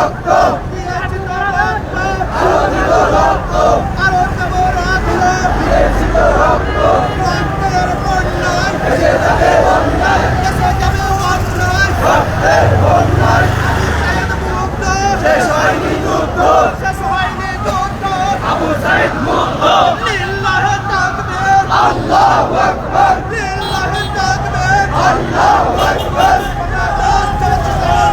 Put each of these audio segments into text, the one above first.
রক্ত দিয়েছি তো রক্ত আরো দিব রক্ত আরো দেব রক্ত দিয়েছি তো রক্ত রক্তের বন্যায় ভেসে যাবে অন্যায় ভেসে যাবে অন্যায় রক্তের বন্যায় আবু সাইদ মুক্ত শেষ হয়নি যুদ্ধ শেষ হয়নি যুদ্ধ আবু সাইদ মুক্ত লিল্লাহি তাকবীর আল্লাহু আকবার লিল্লাহি তাকবীর আল্লাহু আকবার জিন্দাবাদ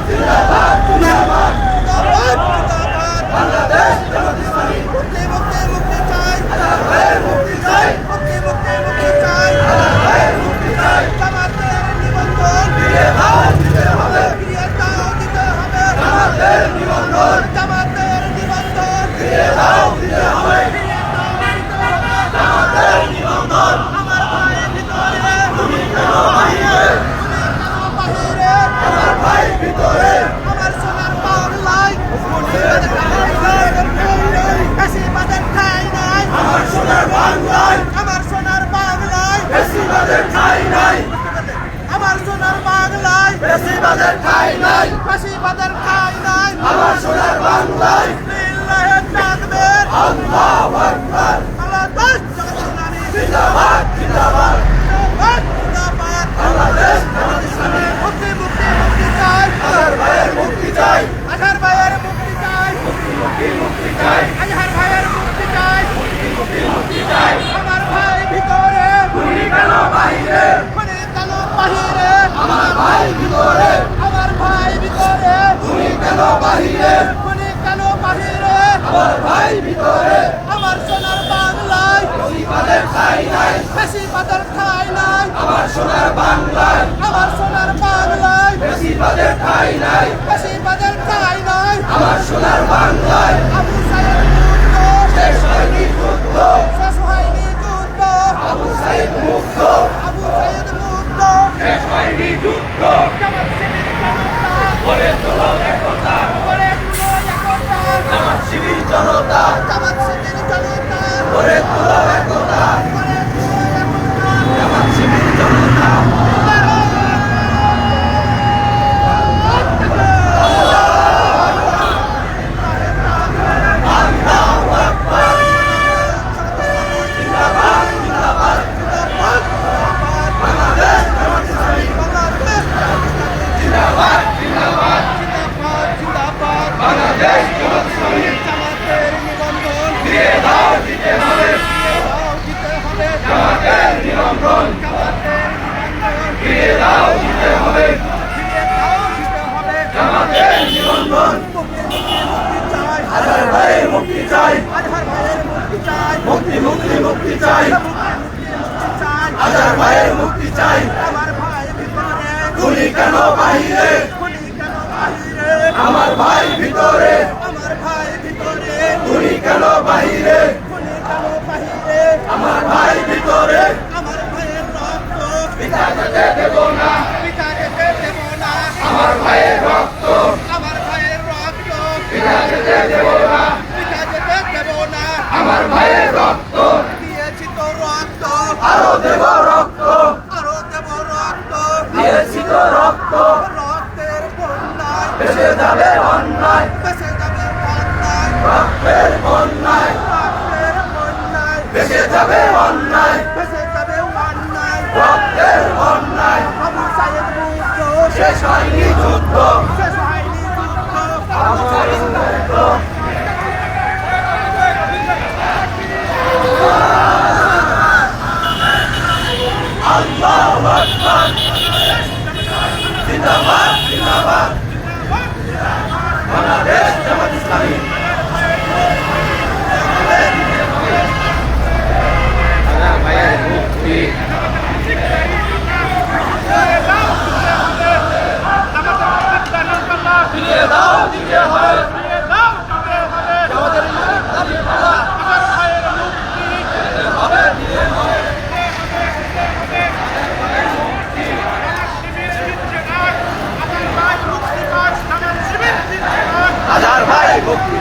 জিন্দাবাদ জিন্দাবাদ জিন্দাবাদ বাংলাদেশ জামাত ইসলামী মুক্তি মুক্তি মুক্তি চাই আজাদ ভাইয়ের মুক্তি চাই মুক্তি মুক্তি মুক্তি চাই আজাদ ভাইয়ের মুক্তি চাই জামাতের নিবন্ধন ফিরিয়ে দাও দিতে হবে ফিরিয়ে দাও দিতে হবে জামাতের নিবন্ধন জামাতের নিবন্ধন ফিরিয়ে দাও দিতে হবে ফিরিয়ে দাও দিতে হবে জামাতের নিবন্ধন আমার ভাইয়ের ভিতরে তুমি কেন বাহিরে আমার ভাই ভিতরে আমার সোনার বাংলায় বেশিবাদের ঠাই নাই আমার সোনার বাংলায় আমার সোনার বাংলায় বেশিবাদের ঠাই নাই আমার সোনার বাংলায় বেশিবাদের ঠাই নাই বেশিবাদের ঠাই নাই আমার সোনার বাংলায় লিল্লাহি তাকবীর আল্লাহু আকবার বাংলাদেশ জামাত ইসলামী জিন্দাবাদ জিন্দাবাদ জিন্দাবাদ বাংলাদেশ জামাত ইসলামী মুক্তি মুক্তি মুক্তি চাই আজহার ভাইয়ের মুক্তি চাই আজহার ভাইয়ের মুক্তি চাই মুক্তি মুক্তি মুক্তি চাই আজহার ভাইয়ের মুক্তি চাই মুক্তি মুক্তি মুক্তি চাই আমার ভাই ভিতরে তুমি কেন বাহিরে তুমি কেন বাহিরে আমার ভাই ভিতরে আমার ভাই ভিতরে তুমি কেন বাহিরে তুমি কেন বাহিরে আমার ভাই ভিতরে আমার সোনার বাংলায় বেশিবাদের ঠাই নাই বেশিবাদের ঠাই নাই আমার সোনার বাংলায় আমার সোনার বাংলায় বেশিবাদের ঠাই নাই বেশিবাদের ঠাই নাই আমার সোনার বাংলায় আবু সাইদ মুক্ত শেষ হয়নি যুদ্ধ শেষ হয়নি যুদ্ধ আবু সাইদ মুক্ত আবু সাইদ মুক্ত শেষ হয়নি যুদ্ধ জামাত শিবির জনতা গড়ে তোলো একতা গড়ে তোলো একতা জামাত শিবির জনতা জামাত শিবির জনতা গড়ে তোলো একতা গড়ে তোলো একতা জামাত শিবির জনতা মুক্তি মুক্তি মুক্তি চাই আজহার ভাইয়ের মুক্তি চাই আমার ভাই ভিতরে তুমি কেন বাহিরে আমার ভাই ভিতরে আমার ভাই ভিতরে তুমি কেন বাহিরে আমার ভাই ভিতরে আমার ভাইয়ের রক্ত পিতা যেতে দেব না পিতা যেতে দেব না আমার ভাইয়ের রক্ত আমার ভাইয়ের রক্ত পিতা যেতে দেব না পিতা যেতে দেব না আমার ভাইয়ের রক্ত দিয়েছি তো রক্ত আরো দেব রক্ত আরো দেব রক্ত দিয়েছি তো রক্ত রক্তের বন্যায় ভেসে যাবে অন্যায় ভেসে যাবে অন্যায় রক্তের বন্যায় রক্তের বন্যায় ভেসে যাবে অন্যায় ভেসে যাবে অন্যায় রক্তের বন্যায় আবু সাইদ মুক্ত শেষ হয়নি যুদ্ধ শেষ হয়নি যুদ্ধ আবু সাইদ মুক্ত আল্লাহু আকবার জিন্দাবাদ জিন্দাবাদ বাংলাদেশ জামাত ইসলামী আজহার ভাইয়ের মুক্তি ফিরিয়ে দাও দিতে হবে আজহার ভাই মুক্তি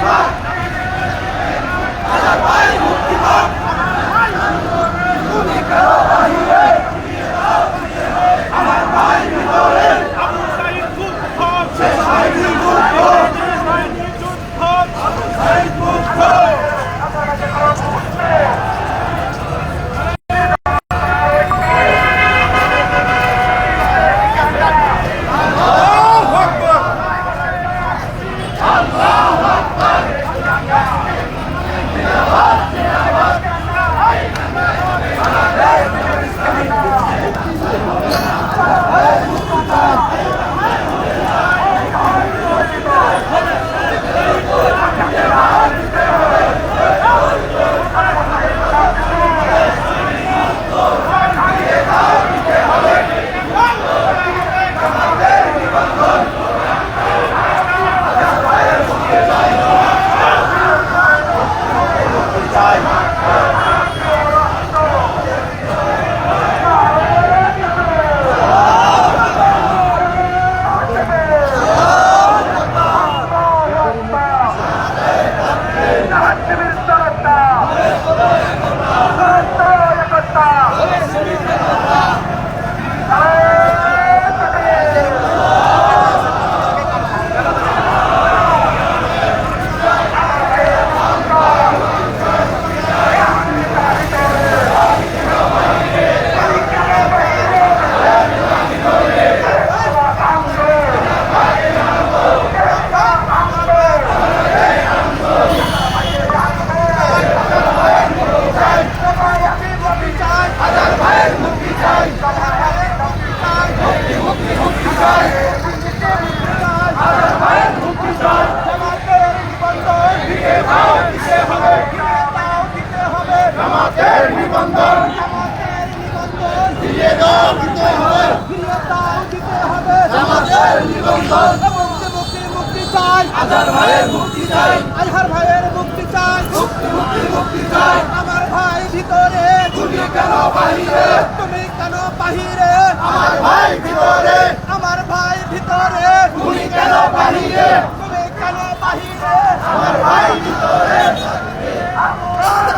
আজহার ভাইয়ের মুক্তি চাই, আজহার ভাইয়ের মুক্তি চাই, মুক্তি মুক্তি মুক্তি চাই। আমার ভাই ভিতরে, তুমি কেন বাহিরে? তুমি কেন বাহিরে? আমার ভাই ভিতরে, আমার ভাই ভিতরে, তুমি কেন বাহিরে? তুমি কেন বাহিরে? আমার ভাই ভিতরে।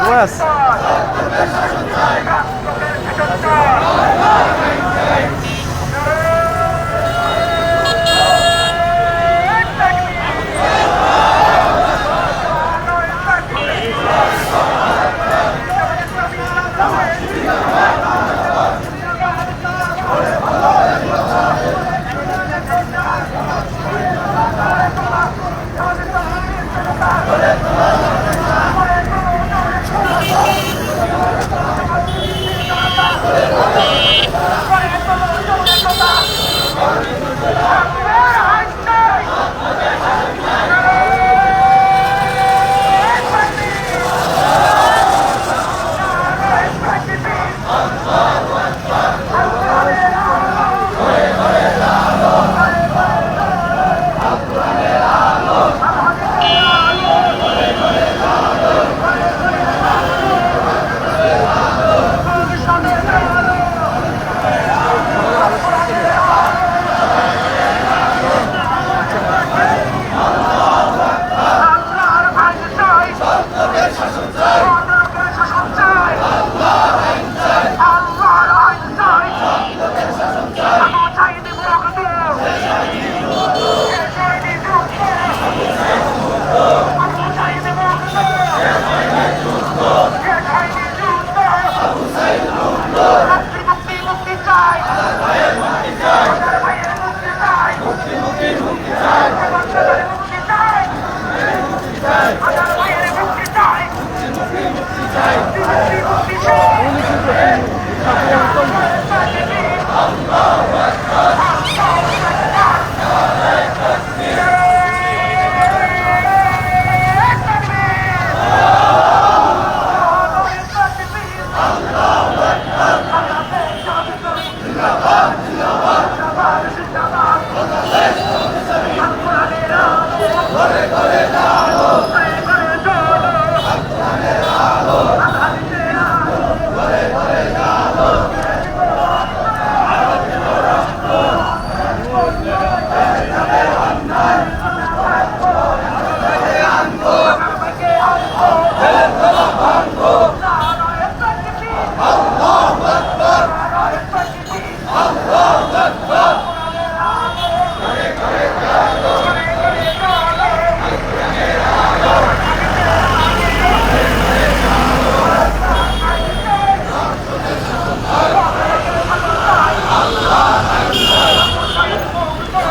বাস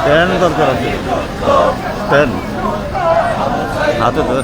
পেন দরকার আছে, পেন হাতে তো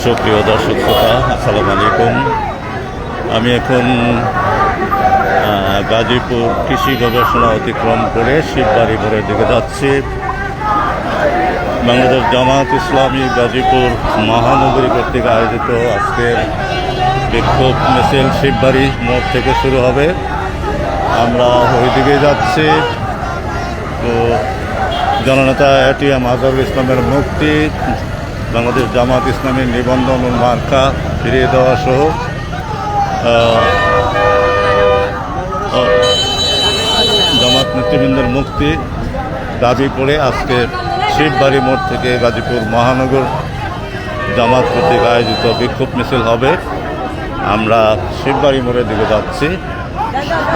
সুপ্রিয় দর্শক শ্রোতা, আসসালামু আলাইকুম। আমি এখন গাজীপুর কৃষি গবেষণা অতিক্রম করে শিববাড়ি মোড়ের দিকে যাচ্ছি। বাংলাদেশ জামাত ইসলামী গাজীপুর মহানগরী কর্তৃক আয়োজিত আজকের বিক্ষোভ মিছিল শিববাড়ি মোড় থেকে শুরু হবে। আমরা ওই দিকে যাচ্ছি। তো জননেতা এটিএম আজহারুল ইসলামের মুক্তি, বাংলাদেশ জামাত ইসলামীর নিবন্ধন ও মার্কা ফিরিয়ে দেওয়া সহ জামাত নেতৃবৃন্দের মুক্তি দাবি করে আজকে শিববাড়ি মোড় থেকে গাজীপুর মহানগর জামাত কর্তৃক আয়োজিত বিক্ষোভ মিছিল হবে। আমরা শিববাড়ি মোড়ের দিকে যাচ্ছি।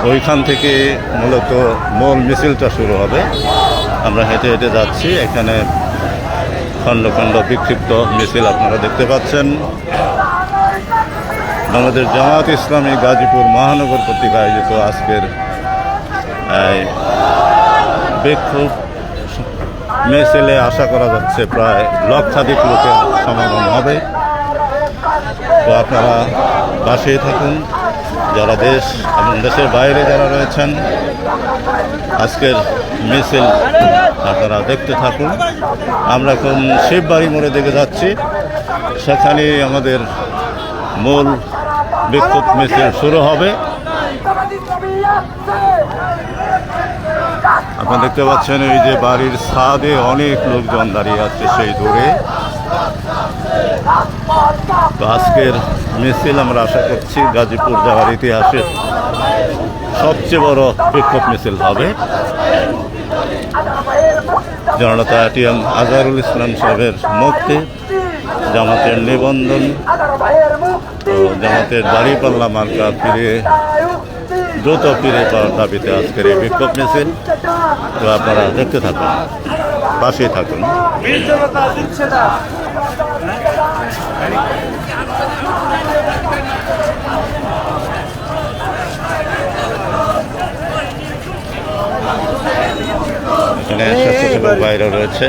ওইখান থেকে মূলত মূল মিছিলটা শুরু হবে। আমরা হেঁটে হেঁটে যাচ্ছি। এখানে খণ্ড খণ্ড বিক্ষিপ্ত মিছিল আপনারা দেখতে পাচ্ছেন। বাংলাদেশ জামাত ইসলামী গাজীপুর মহানগর কর্তৃক আয়োজিত আজকের বিক্ষোভ মিছিলে আশা করা যাচ্ছে প্রায় লক্ষাধিক লোকের সমাগম হবে। তো আপনারা পাশেই থাকুন। যারা দেশ এবং দেশের বাইরে যারা রয়েছেন, আজকের মিছিল আপনারা দেখতে থাকুন। আমরা এখন শিববাড়ি মোড়ে দিকে যাচ্ছি। সেখানে আমাদের মূল বিক্ষোভ মিছিল শুরু হবে। আপনারা দেখতে পাচ্ছেন এই যে বাড়ির ছাদে অনেক লোকজন দাঁড়িয়ে আছে সেই দূরে। তো আজকের মিছিল আমরা আশা করছি গাজীপুর যাওয়ার ইতিহাসের সবচেয়ে বড় বিক্ষোভ মিছিল হবে। জননেতা এটিএম আজহারুল ইসলাম সাহেবের মুক্তি, জামাতের নিবন্ধন ও জামাতের দাঁড়িপাল্লা মার্কা দ্রুত ফিরে পাওয়ার দাবিতে আজকের এই বিক্ষোভ মিছিল। তো আপনারা দেখতে থাকুন, পাশেই থাকুন। এখানে স্বেচ্ছাসেবক বাইরে রয়েছে।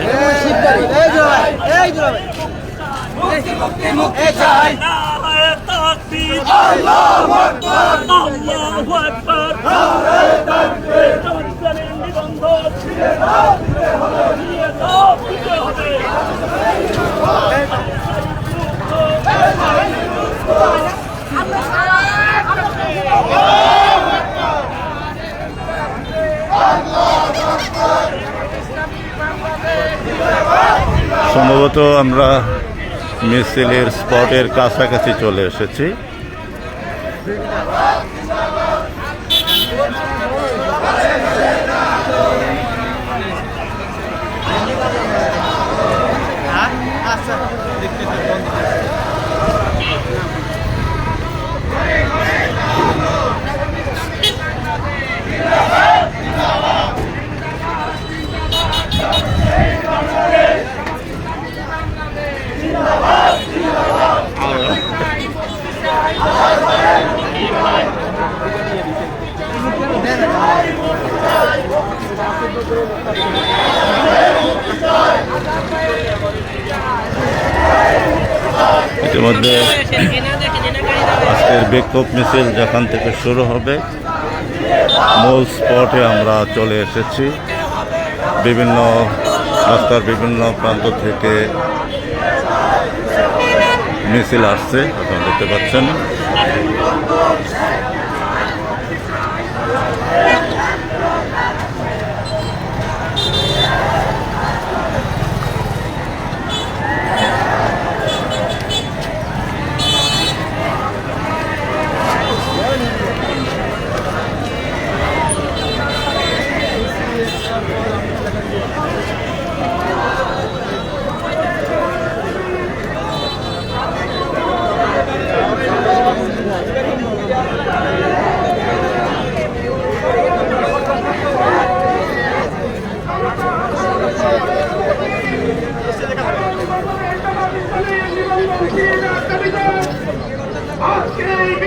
সম্ভবত আমরা মিছিলের স্পটের কাছাকাছি চলে এসেছি। ইতিমধ্যে আজকের বিক্ষোভ মিছিল যেখান থেকে শুরু হবে মূল স্পটে আমরা চলে এসেছি। বিভিন্ন রাস্তার বিভিন্ন প্রান্ত থেকে মিছিল আসছে, আপনারা দেখতে পাচ্ছেন।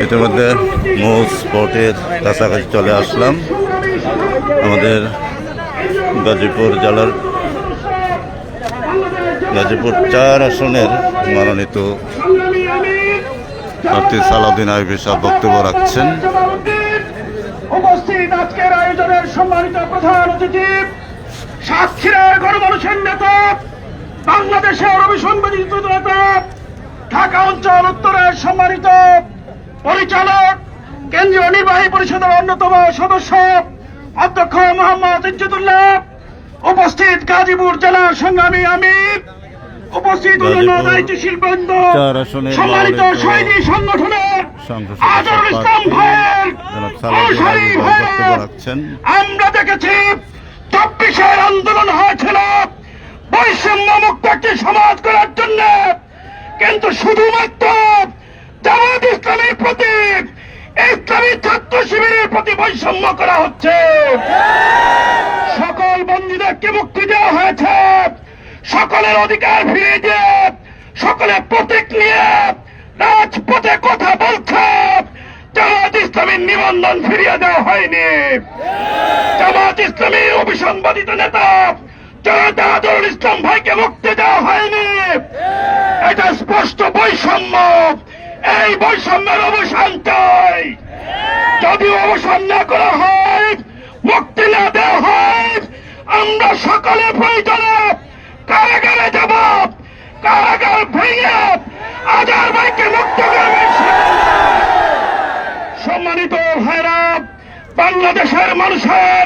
ইতিমধ্যে মূল স্পটের কাছাকাছি চলে আসলাম। আমাদের গাজীপুর জেলার গাজীপুর 4 আসনের মনোনীত প্রার্থী সালাউদ্দিন আইভী সাহেব বক্তব্য রাখছেন। উপস্থিত আজকের আয়োজনের সম্মানিত প্রধান অতিথি, সাতক্ষীরার গণমানুষের নেতা, বাংলাদেশের অভিসংবাদিত নেতা, ঢাকা অঞ্চল উত্তরের সম্মানিত পরিচালক, কেন্দ্রীয় নির্বাহী পরিষদের অন্যতম সদস্য অধ্যক্ষ মোহাম্মদ ইজ্জতুল্লাহ, উপস্থিত গাজীপুর জেলার সংগ্রামী আমির, উপস্থিত অন্যান্য দায়িত্বশীল বৃন্দ, সম্মানিত সৈনিক সংগঠনের আজহারুল ইসলাম ভাইয়ের, আমরা দেখেছি 24-এর আন্দোলন হয়েছিল বৈষম্য মুক্ত একটি সমাজ করার জন্য, কিন্তু শুধুমাত্র জামাত ইসলামের প্রতি, ইসলামী ছাত্র শিবিরের প্রতি বৈষম্য করা হচ্ছে। সকল বন্দীদেরকে মুক্তি দেওয়া হয়েছে, সকলের অধিকার ফিরিয়ে দিয়ে সকলের প্রতীক নিয়ে রাজপথে কথা বলছে। জামাত ইসলামীর নিবন্ধন ফিরিয়ে দেওয়া হয়নি। জামাত ইসলামীর অভিসংবাদিত নেতা জনাব আজহারুল ইসলাম ভাইকে মুক্তি দেওয়া হয়নি। এটা স্পষ্ট বৈষম্য। এই বৈষম্যের অবসান চাই। যদি অবসান না করা হয়, মুক্তি না দেওয়া হয়, আমরা সকলে প্রয়োজনে কারাগারে যাব। কারাগার ভেঙে আজহার ভাইকে মুক্ত করবে। সম্মানিত ভাইরা, বাংলাদেশের মানুষের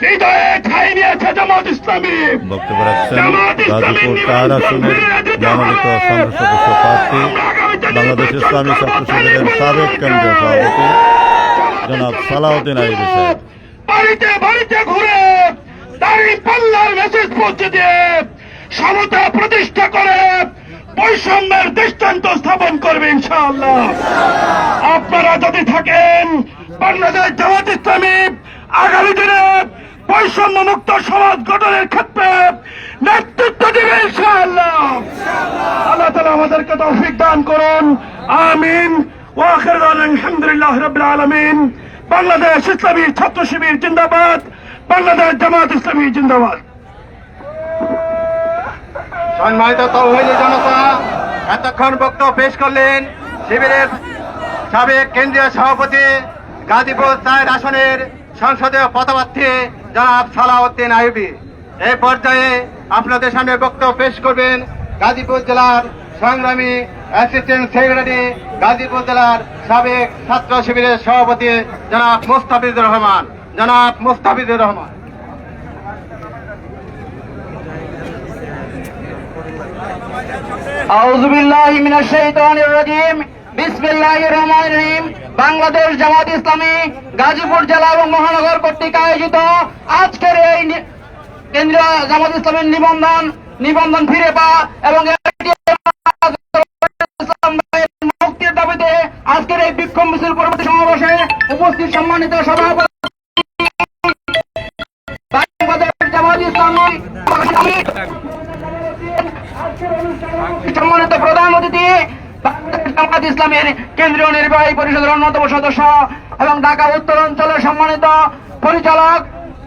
হৃদয়ে ঠাঁই নিয়েছে জামাত ইসলামী। বক্তব্য রাখছেন গাজীপুর 4 আসনের মনোনীত সংসদ সদস্য প্রার্থী বাংলাদেশ ইসলামী ছাত্র শিবিরের সাবেক কেন্দ্রীয় সভাপতি জনাব সালাউদ্দিন আইভী সাহেব। বাড়িতে বাড়িতে ঘুরে দাঁড়িপাল্লার মেসেজ পৌঁছে দিয়ে সমতা প্রতিষ্ঠা করে বৈষম্যের দৃষ্টান্ত স্থাপন করবে ইনশাআল্লাহ। আপনারা যদি থাকেন, বাংলাদেশ জামাত ইসলামী আগামী দিনে বৈষম্য মুক্ত সমাজ গঠনের ক্ষেত্রে নেতৃত্ব দেবে ইনশাআল্লাহ। আল্লাহ তাআলা আমাদেরকে তৌফিক দান করুন, আমিন। ওয়া আখিরু দাওয়ানা আলহামদুলিল্লাহি রাব্বিল আলামিন। বাংলাদেশ ইসলামী ছাত্র শিবির জিন্দাবাদ, বাংলাদেশ জামাত ইসলামী জিন্দাবাদ। সম্মানিত তৌহিদি জনতা, এতক্ষণ বক্তব্য পেশ করলেন শিবিরের সাবেক কেন্দ্রীয় সভাপতি, গাজীপুর 4 আসনের সংসদীয় পদপ্রার্থী জনাব সালাউদ্দিন আইভী। এই পর্যায়ে আপনাদের সামনে বক্তব্য পেশ করবেন গাজীপুর জেলার সংগ্রামী অ্যাসিস্ট্যান্ট সেক্রেটারি, গাজীপুর জেলার সাবেক ছাত্র শিবিরের সভাপতি জনাব মুস্তাফিজুর রহমান। জনাব মুস্তাফিজুর রহমান। আউযু বিল্লাহি মিনাশ শাইতানির রাজিম। বিসমিল্লাহির রহমানির রহিম। বাংলাদেশ জামাত ইসলামী গাজীপুর জেলা এবং মহানগর কর্তৃক আয়োজিত আজকের এই কেন্দ্রীয় জামাত ইসলামের নিবন্ধন ফিরে পাওয়া এবং মুক্তির দাবিতে আজকের এই বিক্ষোভ মিছিল পরবর্তী সমাবেশে উপস্থিত সম্মানিত সভাপতি বাংলাদেশ জামাত ইসলামী, সম্মানিত প্রধান অতিথি জামাত ইসলামের কেন্দ্রীয় নির্বাহী পরিষদের অন্যতম সদস্য এবং ঢাকা উত্তর অঞ্চলের সম্মানিত পরিচালক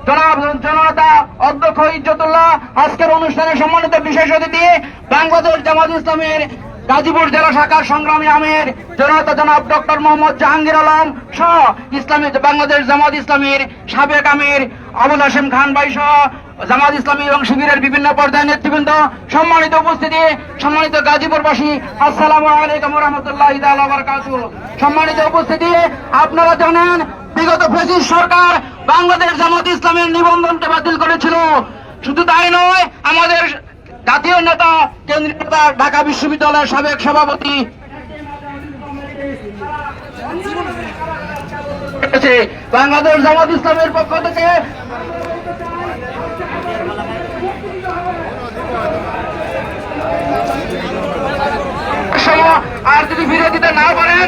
জনাব জননেতা অধ্যক্ষ ইজ্জতুল্লাহ, আজকের অনুষ্ঠানে সম্মানিত বিশেষ অতিথি বাংলাদেশ জামাত ইসলামের গাজীপুর জেলা শাখার সংগ্রামী আমির জননেতা জনাব ডক্টর মোহাম্মদ জাহাঙ্গীর আলম সহ ইসলামী বাংলাদেশ জামাত ইসলামীর সাবেক আমির আবুল হাশেম খান ভাই সহ জামাত ইসলামী এবং শিবিরের বিভিন্ন পর্যায়ের নেতৃবৃন্দ, সম্মানিত উপস্থিতি, সম্মানিত গাজীপুরবাসী, আসসালামু আলাইকুম ওয়া রাহমাতুল্লাহি তাআলা ওয়া বারাকাতুহু। সম্মানিত উপস্থিতি, আপনারা জানেন বিগত ফ্যাসিস্ট সরকার বাংলাদেশ জামাত ইসলামের নিবন্ধনকে বাতিল করেছিল। শুধু তাই নয়, আমাদের জাতীয় নেতা, কেন্দ্রীয় নেতা, ঢাকা বিশ্ববিদ্যালয়ের সাবেক সভাপতি বাংলাদেশ জামাত ইসলামের পক্ষ থেকে আর যদি ফিরে দিতে না পারেন,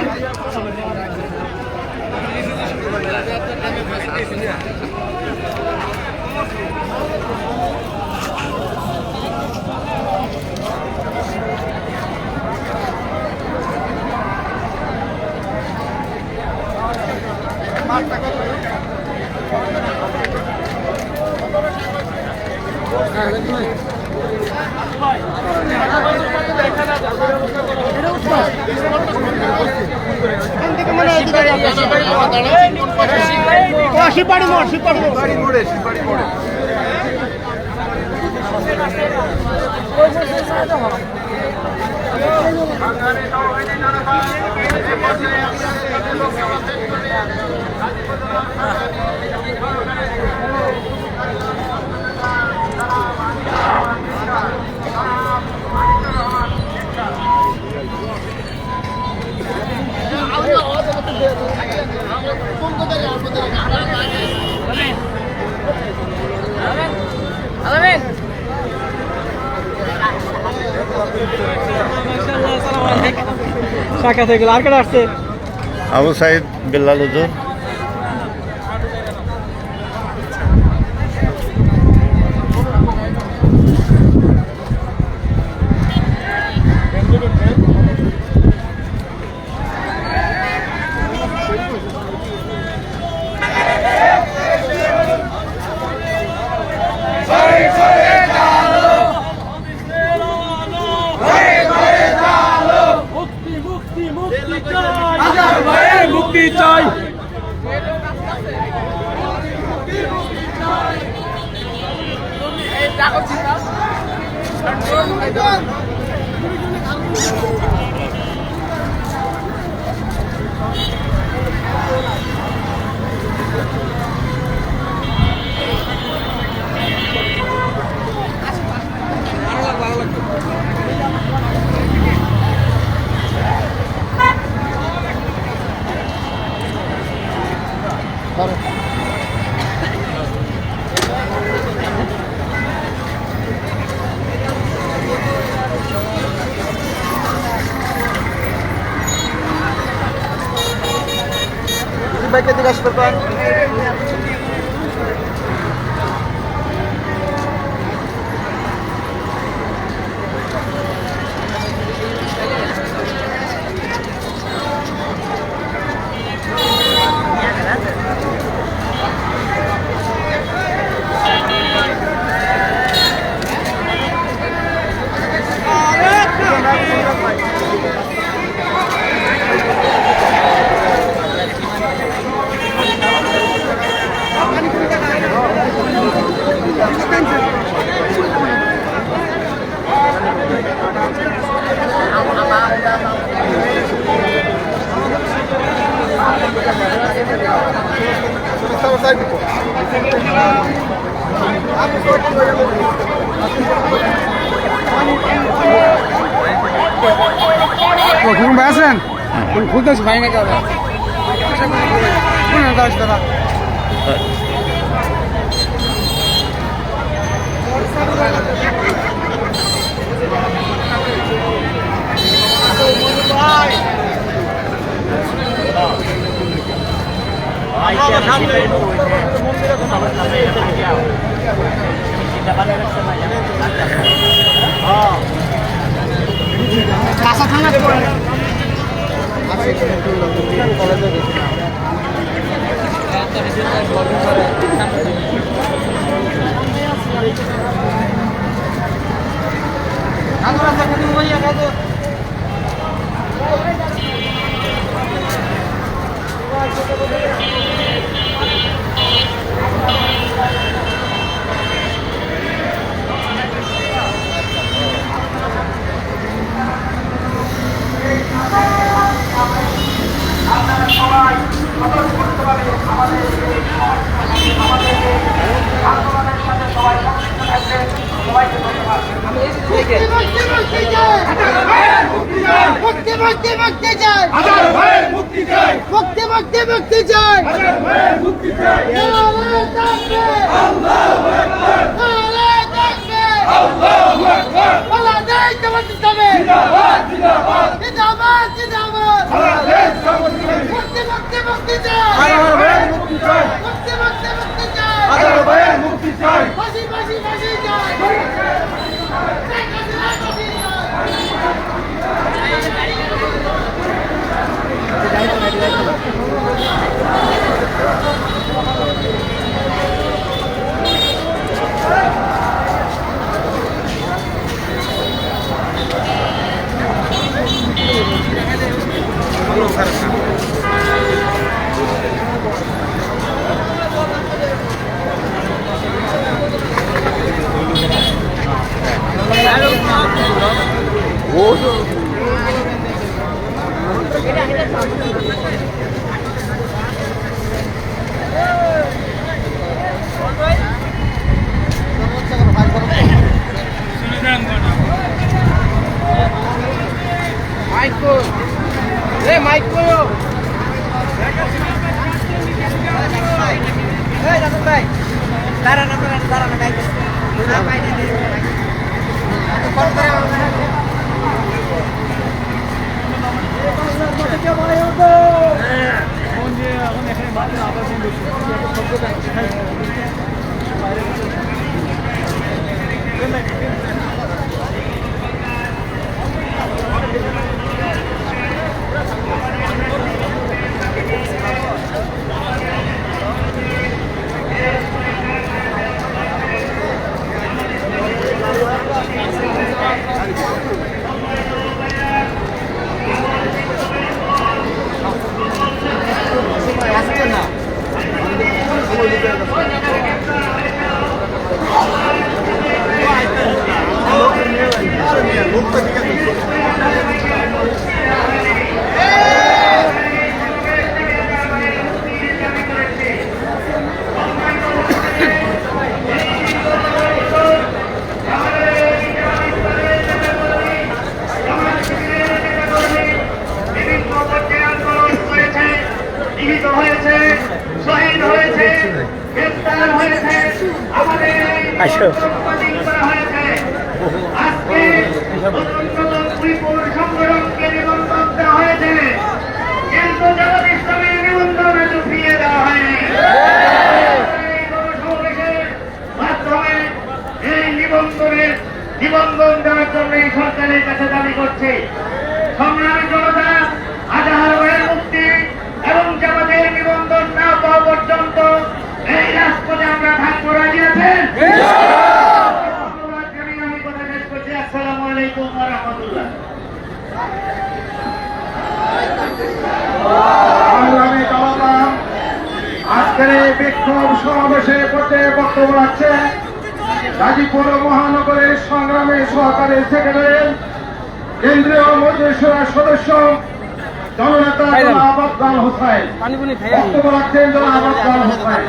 সাক্ষাৎ হয়ে গেল। আর কেন আসছে? আবু সাইদ বিল্লাল হুজুর। মুক্তি চাই। বাইকে দিকে আসতে পারেন। আছেন খুলতেছি ভাই না কেমন কাঁচা থানা জীবিত হয়েছে, শহীদ হয়েছে, গ্রেফতার হয়েছে, আমাদের স্বাধীন করা হয়েছে। আজকে নতুন পুলিপুর সংগঠনকে নিবন্ধন দেওয়া হয়েছে, কিন্তু জামাত ইসলামের নিবন্ধনে ফিরিয়ে দেওয়া হয়নি। এই গণসমাবেশের মাধ্যমে এই নিবন্ধন দেওয়ার জন্য এই সরকারের কাছে দাবি করছে। সংগ্রামী জনতা, আজহার ভাইয়ের মুক্তি এবং জামাতের নিবন্ধন না পাওয়া পর্যন্ত এই রাজপথে আমরা থাকবো। রাজি আছেন? আমি কথা শেষ করছি। আসসালামু আলাইকুম ওয়া রাহমাতুল্লাহ। সংগ্রামী জনতা, আজকের এই বিক্ষোভ সমাবেশে পর্যায়ে বক্তব্য রাখছেন গাজীপুর মহানগরের সংগ্রামী সহকারী সেক্রেটারি, কেন্দ্রীয় মজলিসের সদস্য জননেতা জনাব আফজাল হোসেন। বক্তব্য রাখছেন জনাব আফজাল হোসেন।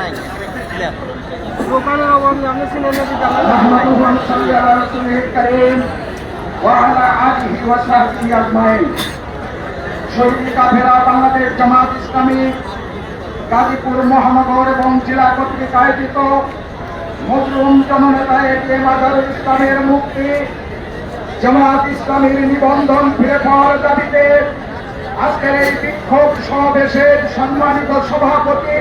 শহীদ কাফেলা বাংলাদেশ জামাত ইসলামী গাজীপুর মহানগর এবং জেলা কর্তৃক আয়োজিত মজলুম জননেতা এটিএম আজহারুল ইসলামের মুক্তি, জামাত ইসলামীর নিবন্ধন ফিরে পাওয়ার দাবিতে আজকের এই বিক্ষোভ সমাবেশের সম্মানিত সভাপতি,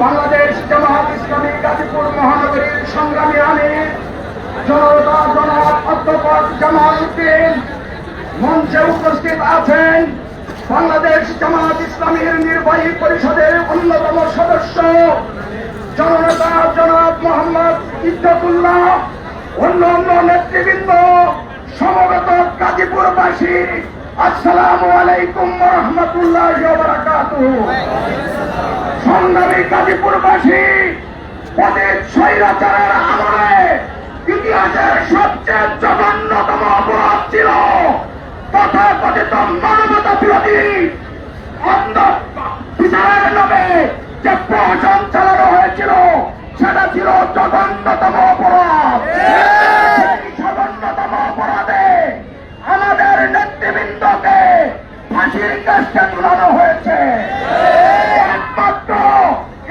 বাংলাদেশ জামাত ইসলামী গাজীপুর মহানগরীর সংগ্রামী আমির জনতা জনাব অধ্যাপক জামাল উদ্দিন। মঞ্চে উপস্থিত আছেন বাংলাদেশ জামাত ইসলামীর নির্বাহী পরিষদের অন্যতম সদস্য জননেতা জনাব মোহাম্মদ ইজ্জতুল্লাহ, অন্যান্য নেতৃবৃন্দ, সমবেত গাজীপুরবাসী, আসসালামু আলাইকুম ওয়া রাহমাতুল্লাহি ওয়া বারাকাতুহু। সংগ্রামী গাজীপুরবাসী, পতিত স্বৈরাচারের আমলে ইতিহাসের সবচেয়ে জঘন্যতম অপরাধ ছিল তথাকথিত মানবতা বিরোধী অন্ধ বিচারের নামে যে প্রহসন চালানো হয়েছিল, সেটা ছিল জঘন্যতম অপরাধ। সেই জঘন্যতম অপরাধে আমাদের নেতৃবৃন্দকে ফাঁসির কাছে তুলানো হয়েছে। একমাত্র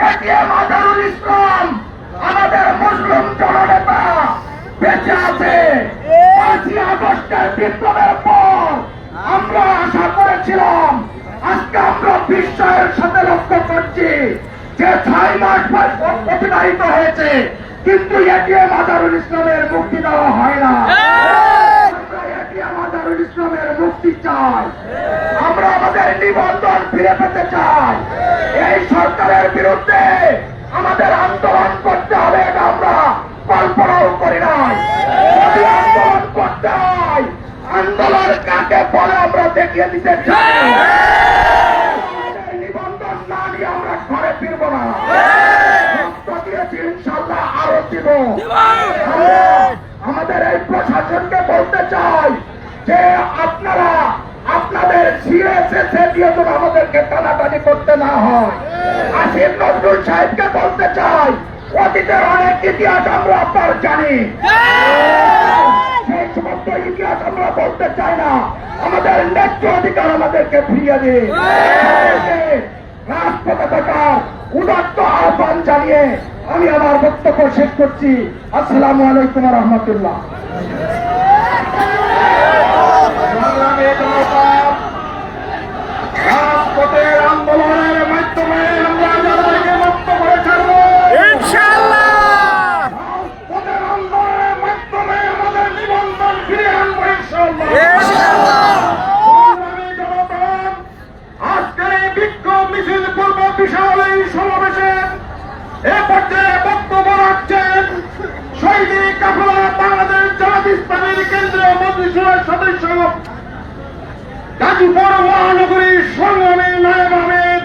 এটিএম আজহারুল ইসলাম, আমাদের মুসলিম জননেতা, বেঁচে আছে। 5ই আগস্টের বিপ্লবের পর আমরা আশা করেছিলাম, আজকে আমরা বিস্ময়ের সাথে লক্ষ্য করছি যে 6 মাস অতিবাহিত হয়েছে, কিন্তু এটিএম আজহারুল ইসলামের মুক্তি দেওয়া হয় না। আমরা এটিএম আজহারুল ইসলামের মুক্তি চাই, আমরা আমাদের নিবন্ধন ফিরে পেতে চাই। এই সরকারের বিরুদ্ধে আমাদের আন্দোলন করতে হবে, এটা আমরা কল্পনাও করি নাই। যদি আন্দোলন করতে হয়, আন্দোলন কাকে বলে আমরা দেখিয়ে দিতে চাই। নিবন্ধন না নিয়ে আমরা ঘরে ফিরব না। রক্ত দিয়েছি, ইনশাল্লাহ আরো দিব। আমাদের এই প্রশাসনকে বলতে চাই যে আপনারা আপনাদের সিএসএসএ দিয়ে যেন আমাদেরকে টানাটানি করতে না হয়। আসিফ নজরুল সাহেবকে বলতে চাই, অতীতের অনেক ইতিহাস আমরা আপনার জানি, সেই সমস্ত ইতিহাস আমরা বলতে চাই না। আমাদের ন্যায্য অধিকার আমাদেরকে ফিরিয়ে দিন। রাজপথে থাকার উদাত্ত আহ্বান জানিয়ে আমি আমার বক্তব্য শেষ করছি। আসসালামু আলাইকুম ওয়া রাহমাতুল্লাহ। রাজপথের আন্দোলনের মাধ্যমে আমরা জনতাকে মুক্ত করে ছাড়ব ইনশাআল্লাহ। রাজপথের আন্দোলনের মাধ্যমে আমাদের নিবন্ধন ফিরে আনবো ইনশাআল্লাহ। সংগ্রামী জনতা, আজকের এই বিক্ষোভ মিছিল পূর্ব বিশাল এই সমাবেশে এ পর্যায়ে বক্তব্য রাখছেন শহীদ কাফেলা বাংলাদেশ জামাত ইসলামীর কেন্দ্রীয় মজলিসের সদস্য গাজীপুর মহানগরীর সংগ্রামী নায়েব আহমেদ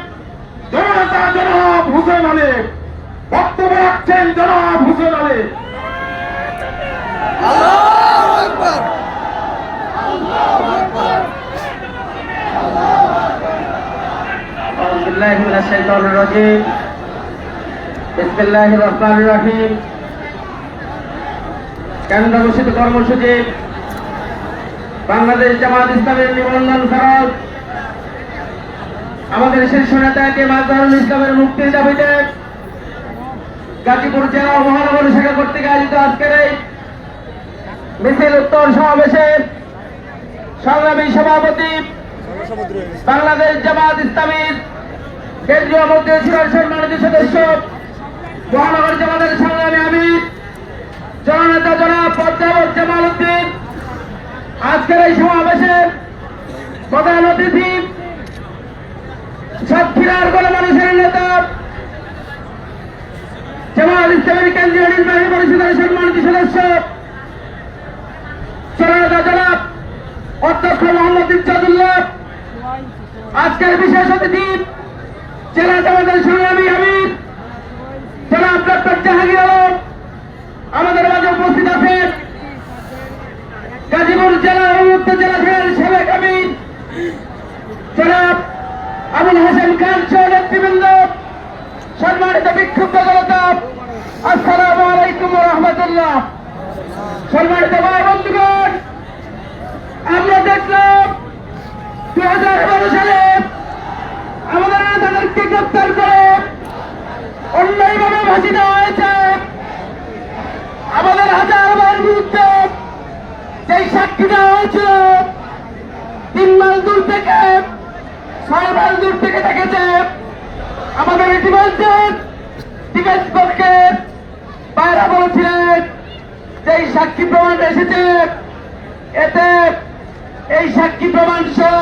জননেতা জনাব হুসেন আলী। বক্তব্য রাখছেন জনাব হুসেন আলী। বিসমিল্লাহির রহমানির রহিম। কেন্দ্র ঘোষিত কর্মসূচি বাংলাদেশ জামাত ইসলামের নিবন্ধন ফরজ। আমাদের শীর্ষ নেতা কে মাজহারুল ইসলামের মুক্তির দাবিতে গাজীপুর জেলা ও মহানগর শাখা কর্তৃক আয়োজিত আজকের এই মিছিল উত্তর সমাবেশে সংগ্রামী সভাপতি বাংলাদেশ জামাত ইসলামীর কেন্দ্রীয় মজলিসের সম্মানিত সদস্য মহানগর জামাতের সংগ্রামী আমির জননেতা জনাব পদ্মাবত জামাল উদ্দিন, আজকের এই সমাবেশে প্রধান অতিথি সাতক্ষীরার গণমানুষের নেতা জামাত ইসলামের কেন্দ্রীয় নির্বাহী পরিষদের সম্মানিত সদস্য জননেতা জনাব অধ্যক্ষ মোহাম্মদ ইরশাদুল্লাহ, আজকের বিশেষ অতিথি জেলা জামাতের সংগ্রামী আমির জনাব ডক্টর জাহাঙ্গীর আলম, আমাদের মাঝে উপস্থিত আছেন গাজীপুর জেলা ও উপজেলা শাখার সাবেক আমির জনাব আবুল হাসান খান সহ নেতৃবৃন্দ, সম্মানিত বিক্ষুব্ধ জনতা, আসসালামু আলাইকুম ওয়া রাহমাতুল্লাহ। সম্মানিত ভাই বন্ধুগণ, আমরা দেখলাম 2012 সালে আমাদের নেতাদেরকে গ্রেপ্তার করে অন্যায়ভাবে ফাঁসি দেওয়া হয়েছে। আমাদের হাজার বিরুদ্ধে যেই সাক্ষী দেওয়া হয়েছিল 3 মাইল দূর থেকে 6 মাইল দূর থেকে দেখেছে। আমাদের ইতিমধ্যে ডিফেন্স পক্ষের বাইরা বলেছিলেন যেই সাক্ষী প্রমাণ এসেছে এতে এই সাক্ষী প্রমাণ সহ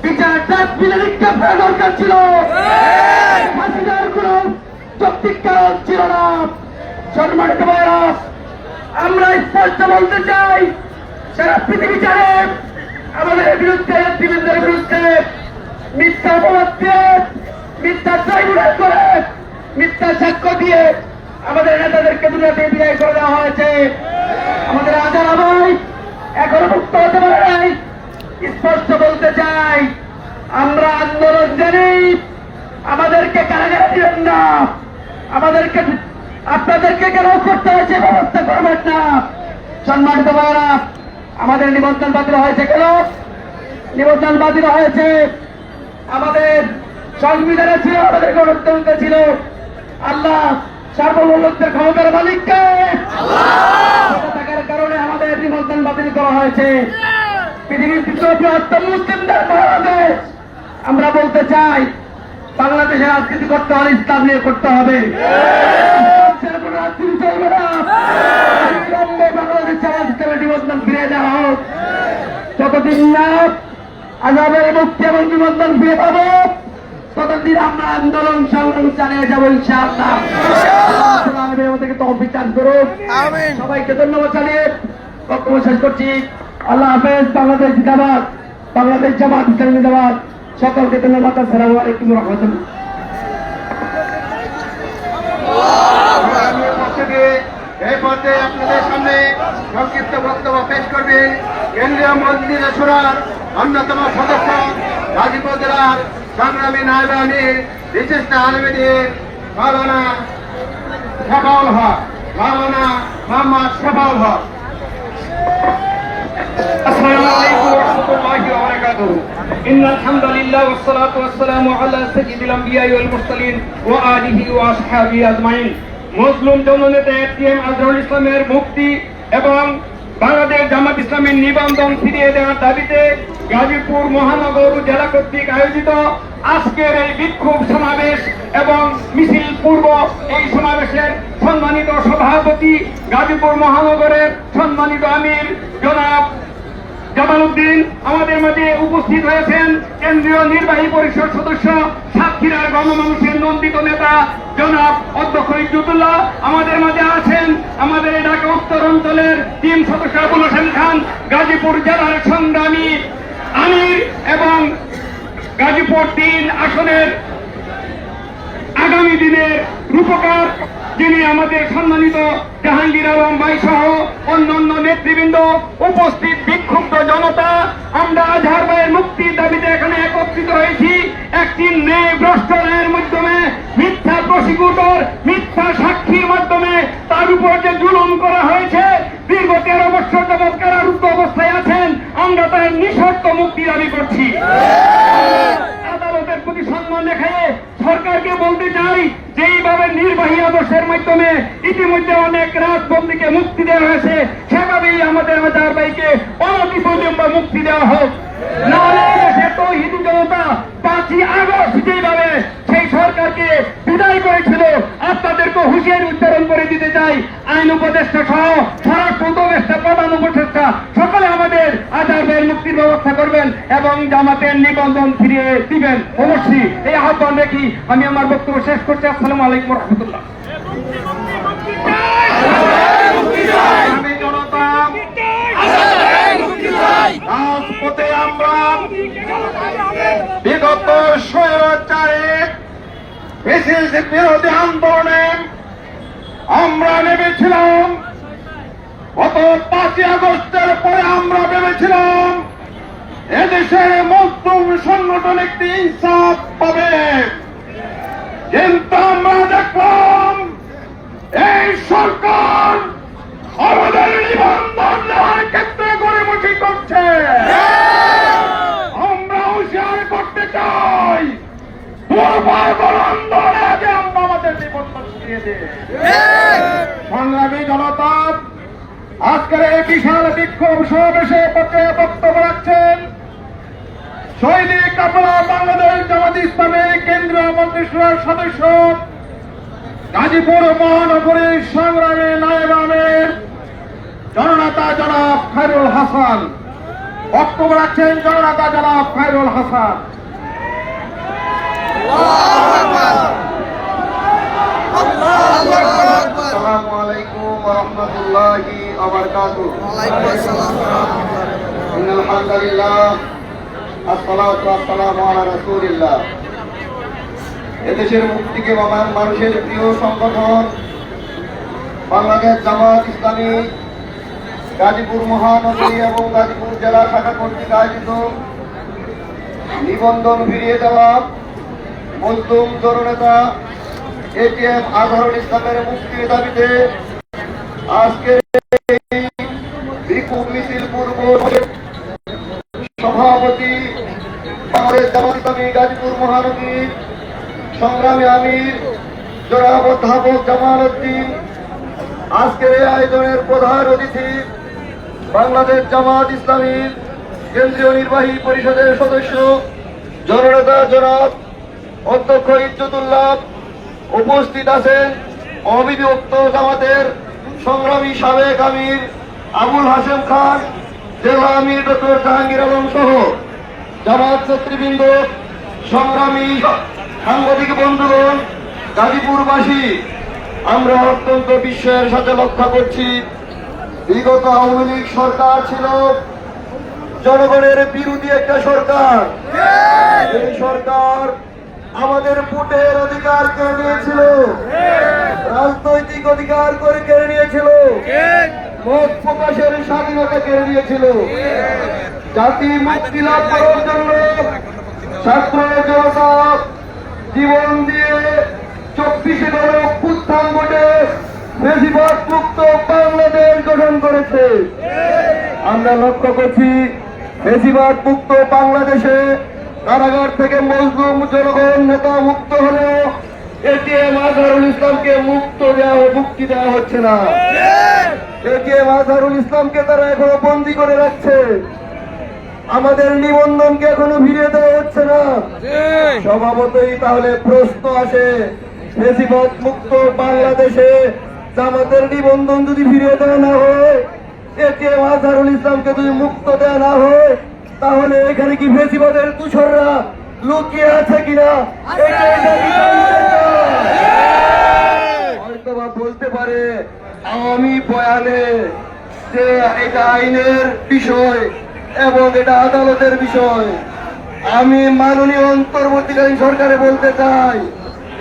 বিচার ট্রাইব্যুনালে নিক্ষেপ করা দরকার ছিল, ফাঁসি দেওয়ার কোনো যৌক্তিক কারণ ছিল না। সম্মানিত ভাইরা, আমরা স্পষ্ট বলতে চাই সারা পৃথিবী জানে আমাদের বিরুদ্ধে নেতৃবৃন্দের বিরুদ্ধে মিথ্যা অপবাদ দিয়ে, মিথ্যা ট্রাইব্যুনাল করে, মিথ্যা সাক্ষ্য দিয়ে আমাদের নেতাদেরকে দুনিয়াতে বিদায় করে দেওয়া হয়েছে। আমাদের আজারা ভাই এখনো মুক্ত হতে পারে নাই। স্পষ্ট বলতে চাই আমরা আন্দোলন জানি, আমাদেরকে কারাগারে দিবেন না, আমাদেরকে আপনাদেরকে কেন করতে হয়েছে ব্যবস্থা করবেন না। সম্মানিত ভাইরা, আমাদের নিবন্ধন বাতিল হয়েছে কেন? নিবন্ধন বাতিল হয়েছে আমাদের সংবিধানে ছিল, আমাদের গণতন্ত্রে ছিল আল্লাহ সার্বভৌমত্বের ক্ষমতার মালিককে থাকার কারণে আমাদের নিবন্ধন বাতিল করা হয়েছে। পৃথিবীর দ্বিতীয় বৃহত্তম মুসলিমদের বাংলাদেশ, আমরা বলতে চাই বাংলাদেশে রাজনীতি করতে হলে ইসলাম নিয়ে করতে হবে। রাজনীতি চলবে না, বাংলাদেশ ইসলামের নিবন্ধন ফিরে দেওয়া হোক। যতদিন না আজাবের মুক্তি এবং নিবন্ধন ফিরে পাবো ততদিন আমরা আন্দোলন সংগ্রাম চালিয়ে যাবো ইনশাআল্লাহ। আমাদেরকে তৌফিক দান করুন। সবাইকে ধন্যবাদ জানিয়ে বক্তব্য শেষ করছি। আল্লাহ হাফেজ। বাংলাদেশ জিন্দাবাদ, বাংলাদেশ জামাত ইসলামী জিন্দাবাদ। সকলকে ধন্যবাদ। আসসালামু আলাইকুম ওয়া রাহমাতুল্লাহ। এই পর্যায়ে আপনাদের সামনে সংক্ষিপ্ত বক্তব্য পেশ করবেন কেন্দ্রীয় মজলিসে শুরার অন্যতম সদস্য গাজীপুর জেলার সংগ্রামী নায়েব আমির বিশিষ্ট আলমীদের মাওলানা শেফাউল হক, মাওলানা মোহাম্মদ শেফাউল হক। আসসালামু আলাইকুম ওয়া রাহমাতুল্লাহি ওয়া বারাকাতুহু। ইন্নাল হামদুলিল্লাহ ওয়াস সালাতু ওয়াস সালামু আলা সাইয়্যিদিল আমবিয়া'i ওয়াল মুরসালিন ওয়া আলিহি ওয়া আসহাবিহি আজমাইন। মুসলিম জননেতা এটিএম আজহারুল ইসলামের মুক্তি এবং বাংলাদেশ জামাত ইসলামের নিবন্ধন ফিরিয়ে দেওয়ার দাবিতে গাজীপুর মহানগর জেলা কর্তৃক আয়োজিত আজকের এই বিক্ষোভ সমাবেশ এবং মিছিল পূর্ব এই সমাবেশের সম্মানিত সভাপতি গাজীপুর মহানগরের সম্মানিত আমির জনাব জামাল উদ্দিন আমাদের মাঝে উপস্থিত হয়েছেন। কেন্দ্রীয় নির্বাহী পরিষদ সদস্য সাতক্ষীরার গণমানুষের নন্দিত নেতা জনাব অধ্যক্ষ ইজ্জতুল্লাহ আমাদের মাঝে আছেন। আমাদের এই ঢাকা উত্তর অঞ্চলের টিম সদস্য আবুল হোসেন খান, গাজীপুর জেলার সংগ্রামী আমির এবং গাজীপুর 3 আসনের আগামী দিনের রূপকার যিনি আমাদের সম্মানিত জাহাঙ্গীর আলম ভাই সহ অন্যান্য নেতৃবৃন্দ, উপস্থিত বিক্ষুব্ধ জনতা, আমরা আজহার ভাইয়ের মুক্তির দাবিতে এখানে একত্রিত হয়েছি। একটি ন্যায় ভ্রষ্ট রায়ের মাধ্যমে মিথ্যা প্রসিকিউটর, মিথ্যা সাক্ষীর মাধ্যমে তার উপর যে জুলুম করা হয়েছে, দীর্ঘ 13 বছর যাবৎ কারারুদ্ধ অবস্থায় আছেন, আমরা তার নিঃশর্ত মুক্তি দাবি করছি। আদালতের প্রতি সম্মান দেখায় সরকারকে বলতে চাই, যেইভাবে নির্বাহী আদেশের মাধ্যমে ইতিমধ্যে অনেক রাজবন্দীকে মুক্তি দেওয়া হয়েছে, সেভাবেই আমাদের আজহার ভাইকে অনতিবিলম্বে মুক্তি দেওয়া হোক। নাহলে দেশের তৌহিদি জনতা 5ই আগস্ট যেভাবে সেই সরকারকে বিদায় করেছিল, আপনাদেরকে হুঁশিয়ারি উচ্চারণ করে দিতে চাই, আইন উপদেষ্টা সহ স্বরাষ্ট্র উপদেষ্টা, প্রধান উপদেষ্টা সকলে আমাদের আজহার ভাইয়ের মুক্তির ব্যবস্থা করবেন এবং জামাতের নিবন্ধন ফিরিয়ে দিবেন অবশ্যই। এই আহ্বান রেখি আমি আমার বক্তব্য শেষ করছি। আসসালামু আলাইকুম রহমতুল্লাহ। জনতা রাজপথে আমরা বিগত স্বৈরাচারের ফ্যাসিস্ট বিরোধী আন্দোলনে আমরা নেমেছিলাম। গত 5ই আগস্টের পরে আমরা ভেবেছিলাম এদেশের মজলুম সংগঠন একটি ইনসাফ পাবে, কিন্তু আমরা দেখলাম এই সরকার আমাদের নিবন্ধন নেওয়ার ক্ষেত্রে গড়িমসি করছে। আমরা হুঁশিয়ার করতে চাই, আন্দোলনে আগে আমরা আমাদের নিবন্ধন ফিরিয়ে দিই। সংগ্রামী জনতা, আজকের এই বিশাল বিক্ষোভ সমাবেশে বক্তব্য রাখছেন শহীদ কাফেলা বাংলাদেশ জামাত ইসলামের কেন্দ্রীয় মন্ত্রিসভার সদস্য, গাজীপুর মহানগরীর সংগ্রামী নায়েব আমির জননেতা জনাব খায়রুল হাসান। বক্তব্য রাখছেন জননেতা জনাব খায়রুল হাসান। আসসালামু আলাইকুম ওয়া রাহমাতুল্লাহি ওয়া বারাকাতুহু। ইন্নাল হামদালিল্লাহ আসসালাতু ওয়াসসালামু আলা রাসূলিল্লাহ। এদেশের মুক্তিকে মানুষের প্রিয় সংগঠন বাংলাদেশ জামাত ইসলামী গাজীপুর মহানগরী এবং গাজীপুর জেলা শাখা কর্তৃক আয়োজিত নিবন্ধন ফিরিয়ে দেওয়া মজলুম জননেতা এটিএম আজহারুল ইসলামের মুক্তির দাবিতে আজকে বিক্ষোভ মিছিল পূর্ব সভাপতি বাংলাদেশ জামাত ইসলামী গাজীপুর মহানগরীর সংগ্রামী আমির জনাব অধ্যাপক জামাল উদ্দিন, আজকের এই আয়োজনের প্রধান অতিথি বাংলাদেশ জামাত ইসলামীর কেন্দ্রীয় নির্বাহী পরিষদের সদস্য জননেতা জনাব অধ্যক্ষ ইজ্জতুল্লাহ, উপস্থিত আছেন অবিভক্ত জামাতের সংগ্রামী সাবেক আমির আবুল হাশেম খান, জেলা আমির ডক্টর জাহাঙ্গীর আলম সহ জামাত নেতৃবৃন্দ, সংগ্রামী সাংবাদিক বন্ধুগণ, গাজীপুরবাসী, আমরা অত্যন্ত বিস্ময়ের সাথে লক্ষ্য করছি, বিগত আওয়ামী লীগ সরকার ছিল জনগণের বিরোধী একটা সরকার। এই সরকার আমাদের ভোটের অধিকার কেড়ে নিয়েছিল, রাজনৈতিক অধিকার করে কেড়ে নিয়েছিল, মত প্রকাশের স্বাধীনতা কেড়ে নিয়েছিল। জাতি মুক্তি লাভ করার জন্য ছাত্র জনতা জীবন দিয়ে 24 গণ অভ্যুত্থান ঘটে ফ্যাসিবাদ মুক্ত বাংলাদেশ গঠন করেছে। আমরা লক্ষ্য করছি ফ্যাসিবাদ মুক্ত বাংলাদেশে কারাগার থেকে মজলুম জনগণ নেতা মুক্ত হলেও এটিএম আজহারুল ইসলামকে মুক্তি দেওয়া হচ্ছে না। এটিএম আজহারুল ইসলামকে তারা এখনো বন্দী করে রাখছে। আমাদের নিবন্ধনকে এখনো ফিরিয়ে দেওয়া হচ্ছে না। স্বভাবতই তাহলে প্রশ্ন আসে, ফেসিবাদ মুক্ত বাংলাদেশে জামাতের নিবন্ধন যদি ফিরিয়ে দেওয়া না হয়, এটিএম আজহারুল ইসলামকে যদি মুক্ত দেওয়া না হয়, তাহলে এখানে কি ফেসিবাদের তুষররা লুকিয়ে আছে কিনা হয়তো বা বলতে পারে আওয়ামী বয়ানে যে এটা আইনের বিষয় এবং এটা আদালতের বিষয়। আমি মাননীয় অন্তর্বর্তীকালীন সরকারে বলতে চাই,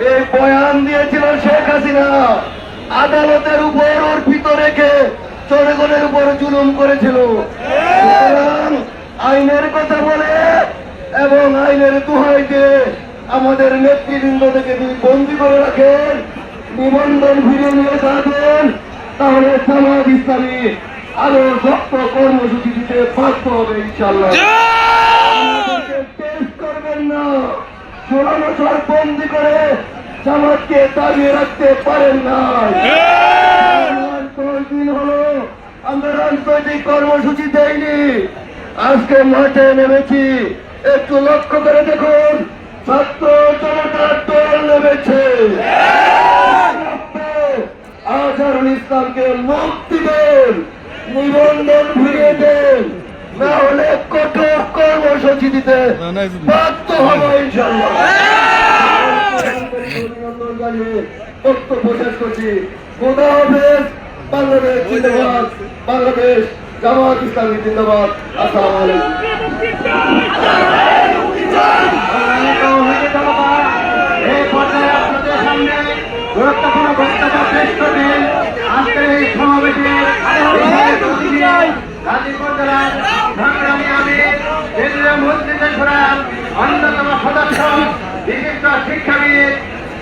এই বয়ান দিয়েছিল শেখ হাসিনা, আদালতের উপর অর্পিত রেখে জনগণের উপর জুলুম করেছিল। সুতরাং আইনের কথা বলে এবং আইনের দোহাই দিয়ে আমাদের নেতৃবৃন্দ থেকে যদি বন্দী করে রাখেন, নিবন্ধন ফিরিয়ে নিয়ে যাবেন, তাহলে জামাত ইসলামী আরো শক্ত কর্মসূচি দিতে বাধ্য হবে ইনশাল্লাহ। টেস্ট করবেন না, 16 বছর বন্দী করে জামাতকে দাঁড়িয়ে রাখতে পারেন না। 10 দিন হলো আমরা রাজনৈতিক কর্মসূচি দেয়নি, আজকে মাঠে নেমেছি। একটু লক্ষ্য করে দেখুন, ছাত্র জনতার দল নেমেছে। আজহারুল ইসলামকে মুক্তি দেন, নিবন্ধন ফিরিয়ে দেন, না হলে কঠোর কর্মসূচি দিতে বাধ্য হবো ইনশাল্লাহ। বক্তব্য শেষ করছি। খোদা হাফেজ। বাংলাদেশ জিন্দাবাদ, বাংলাদেশ জামাত ইসলামী জিন্দাবাদ। আসসালামু আলাইকুম। এই পর্যায়ে আপনাদের সামনে গুরুত্বপূর্ণ বক্তব্য পেশ করবেন আজকের এই সমাবেশের গাজীপুর জেলার সংগ্রামী আমির, কেন্দ্রীয় মন্ত্রীদের ফোরাম অন্যতম সদস্য, বিশিষ্ট শিক্ষাবিদ,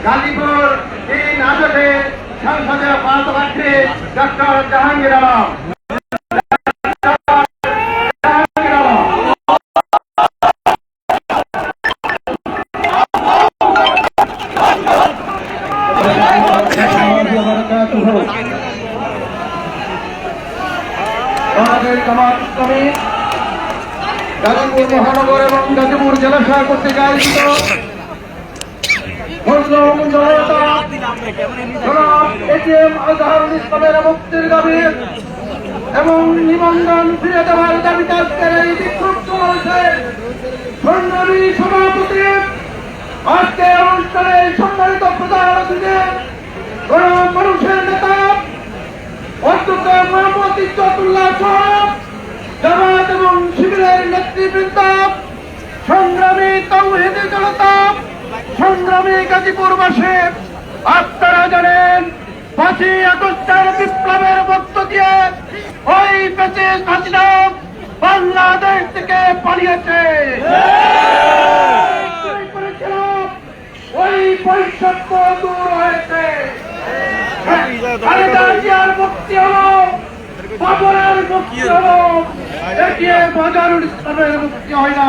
গাজীপুর 3 আসনের সংসদীয় পদপ্রার্থী ডক্টর জাহাঙ্গীর আলম। গাজীপুর মহানগর এবং গাজীপুর জেলা শাখা কর্তৃক আয়োজিত এটিএম আজহারুল ইসলামের মুক্তির দাবি এবং নিবন্ধন ফিরে দেওয়ার দাবিতে আজকের এই বিক্ষোভ সমাবেশের সংগ্রামী সভাপতি, আজকে অনুষ্ঠানে সম্মানিত প্রধান অতিথি, মানুষের নেতা অধ্যক্ষ মোহাম্মদ ইজ্জতুল্লাহ সাহেব, জামাত এবং শিবিরের নেতৃবৃন্দ, সংগ্রামী তাওহীদি জনতা, সংগ্রামী গাজীপুরবাসী, আপনারা জানেন 5ই আগস্টের বিপ্লবের মধ্য দিয়ে ওই ফ্যাসিস্ট হাসিনা বাংলাদেশ থেকে পালিয়েছে। ওই বৈষম্য দূর হয়েছে। খালেদা জিয়ার মুক্তি হলো, বাবরের মুক্তি হলো, এটিএম আজহারুল ইসলামের মুক্তি হয় না।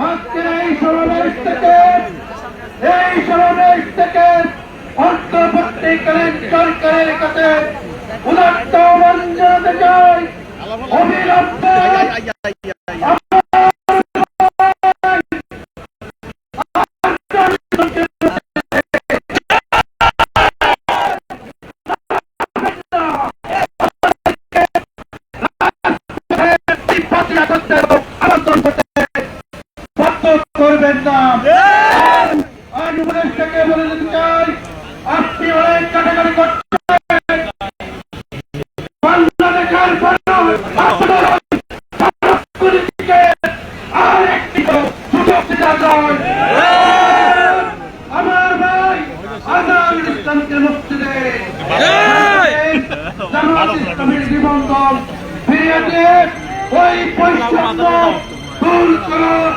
আজকের এই সমাবেশ থেকে অন্তর্বর্তীকালীন সরকারের কাছে উদাত্ত আহ্বান জানাতে চাই, অবিলম্বে করবেন না। আমি উপদেশটাকে বলে দিতে চাই, আপনি অনেক কাটাকাটি করছেন, বাংলাদেশের আর একটি সুযোগ দিতে চাই। আমার ভাই আজহারুল ইসলামকে মুক্তি দেন, জামাত ইসলামের নিবন্ধন ফিরিয়ে দিয়ে ওই বৈষম্য দূর করার,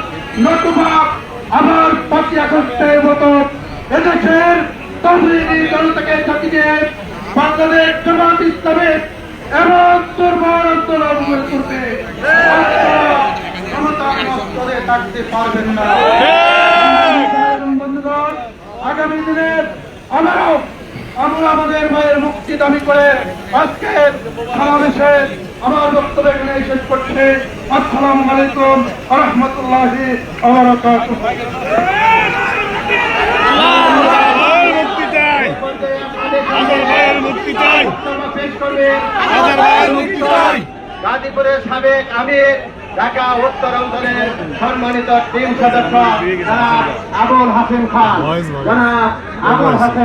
নতুবা আমার 5ই আগস্টের মতো এদেশের তাওহীদি জনতাকে সাথে নিয়ে বাংলাদেশ জামাত ইসলামের এমন দুর্বল আন্দোলন গড়ে তুলবে, ক্ষমতার মস্তদে থাকতে পারবেন না। বন্ধুগণ, আগামী দিনে আমরা আমাদের মায়ের মুক্তি দাবি করে আজকের সমাবেশে আমার বক্তব্য এখানে শেষ করছি। আসসালামু আলাইকুম ওয়া রাহমাতুল্লাহি ওয়া বারাকাতুহু। গাজীপুরের সাবেক আমির, ঢাকা উত্তরাঞ্চলের সম্মানিত টিম সদস্য জনাব আবুল হাসিম খান, জনাব আবুল হাসিম